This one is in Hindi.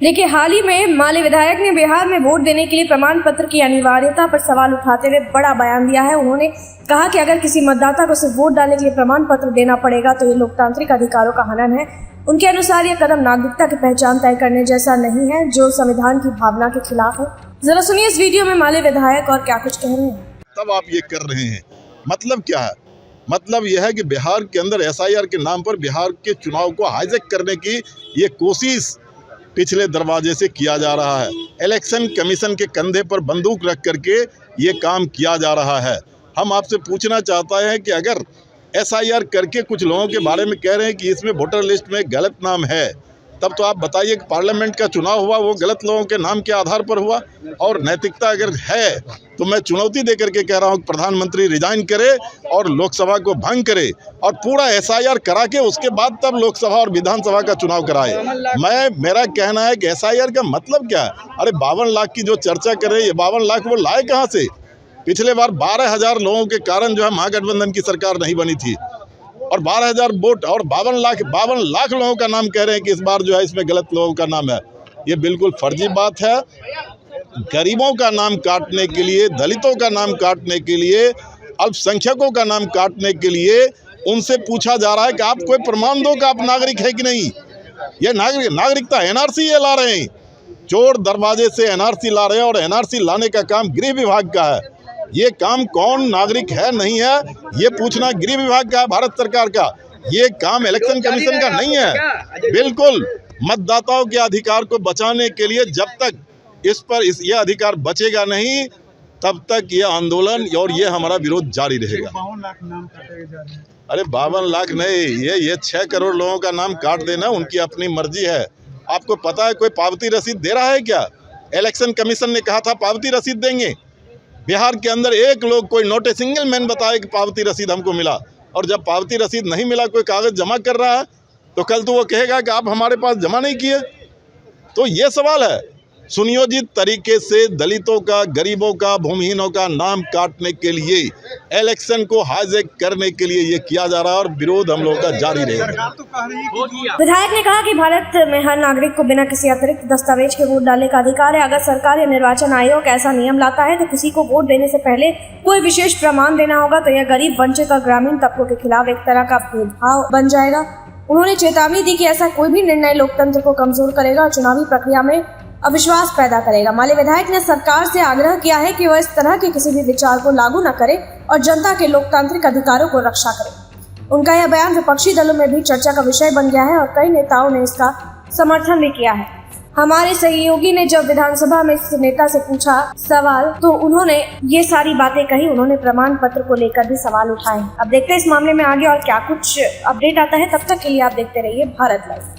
देखिए, हाल ही में माले विधायक ने बिहार में वोट देने के लिए प्रमाण पत्र की अनिवार्यता पर सवाल उठाते हुए बड़ा बयान दिया है। उन्होंने कहा कि अगर किसी मतदाता को सिर्फ वोट डालने के लिए प्रमाण पत्र देना पड़ेगा तो ये लोकतांत्रिक अधिकारों का हनन है। उनके अनुसार ये कदम नागरिकता की पहचान तय करने जैसा नहीं है, जो संविधान की भावना के खिलाफ है। जरा सुनिए इस वीडियो में माले विधायक और क्या कुछ कह रहे हैं। तब आप ये कर रहे हैं, मतलब क्या है? मतलब यह है कि बिहार के अंदर एसआईआर के नाम पर बिहार के चुनाव को हाईजैक करने की ये कोशिश पिछले दरवाजे से किया जा रहा है। इलेक्शन कमीशन के कंधे पर बंदूक रख करके ये काम किया जा रहा है। हम आपसे पूछना चाहते हैं कि अगर एसआईआर करके कुछ लोगों के बारे में कह रहे हैं कि इसमें वोटर लिस्ट में गलत नाम है, तब तो आप बताइए कि पार्लियामेंट का चुनाव हुआ वो गलत लोगों के नाम के आधार पर हुआ। और नैतिकता अगर है तो मैं चुनौती दे करके कह रहा हूँ कि प्रधानमंत्री रिजाइन करे और लोकसभा को भंग करे और पूरा एसआईआर करा के उसके बाद तब लोकसभा और विधानसभा का चुनाव कराए। मेरा कहना है कि एसआईआर का मतलब क्या है? अरे 52 लाख की जो चर्चा कर रहे हैं, ये 52 लाख वो लाए कहाँ से? पिछले बार 12,000 लोगों के कारण जो है महागठबंधन की सरकार नहीं बनी थी और 12,000 वोट और 52 लाख लोगों का नाम कह रहे हैं कि इस बार जो है इसमें गलत लोगों का नाम है। ये बिल्कुल फर्जी बात है। गरीबों का नाम काटने के लिए, दलितों का नाम काटने के लिए, अल्पसंख्यकों का नाम काटने के लिए उनसे पूछा जा रहा है कि आप कोई प्रमाण दो कि आप नागरिक है कि नहीं। ये नागरिकता एनआरसी ये ला रहे हैं, चोर दरवाजे से एनआरसी ला रहे हैं और एनआरसी लाने का काम गृह विभाग का है। ये काम कौन नागरिक है नहीं है ये पूछना गृह विभाग का है, भारत सरकार का। ये काम इलेक्शन कमीशन का नहीं है। बिल्कुल मतदाताओं के अधिकार को बचाने के लिए जब तक ये अधिकार बचेगा नहीं, तब तक ये आंदोलन और ये हमारा विरोध जारी रहेगा। 52 लाख नाम काटे जा रहे हैं। अरे 52 लाख नहीं, ये 6 करोड़ लोगों का नाम काट देना उनकी अपनी मर्जी है। आपको पता है कोई पावती रसीद दे रहा है क्या? इलेक्शन कमीशन ने कहा था पावती रसीद देंगे। बिहार के अंदर एक लोग कोई नोट ए सिंगल मैन बताए कि पावती रसीद हमको मिला। और जब पावती रसीद नहीं मिला, कोई कागज जमा कर रहा है तो कल तो वो कहेगा कि आप हमारे पास जमा नहीं किए। तो ये सवाल है। सुनियोजित तरीके से दलितों का, गरीबों का, भूमिहीनों का नाम काटने के लिए, इलेक्शन को हाईजैक करने के लिए ये किया जा रहा है और विरोध हम लोगों का जारी रहेगा। विधायक ने कहा कि भारत में हर नागरिक को बिना किसी अतिरिक्त दस्तावेज के वोट डालने का अधिकार है। अगर सरकार या निर्वाचन आयोग ऐसा नियम लाता है तो किसी को वोट देने से पहले कोई विशेष प्रमाण देना होगा, तो यह गरीब, वंचित और ग्रामीण तबकों के खिलाफ एक तरह का भेदभाव बन जाएगा। उन्होंने चेतावनी दी कि ऐसा कोई भी निर्णय लोकतंत्र को कमजोर करेगा और चुनावी प्रक्रिया में अविश्वास पैदा करेगा। माले विधायक ने सरकार से आग्रह किया है कि वह इस तरह के किसी भी विचार को लागू न करे और जनता के लोकतांत्रिक अधिकारों को रक्षा करे। उनका यह बयान विपक्षी दलों में भी चर्चा का विषय बन गया है और कई नेताओं ने इसका समर्थन भी किया है। हमारे सहयोगी ने जब विधानसभा में इस नेता से पूछा सवाल तो उन्होंने ये सारी बातें कही। उन्होंने प्रमाण पत्र को लेकर भी सवाल उठाए। अब देखते हैं इस मामले में आगे और क्या कुछ अपडेट आता है। तब तक के लिए आप देखते रहिए भारत लाइव।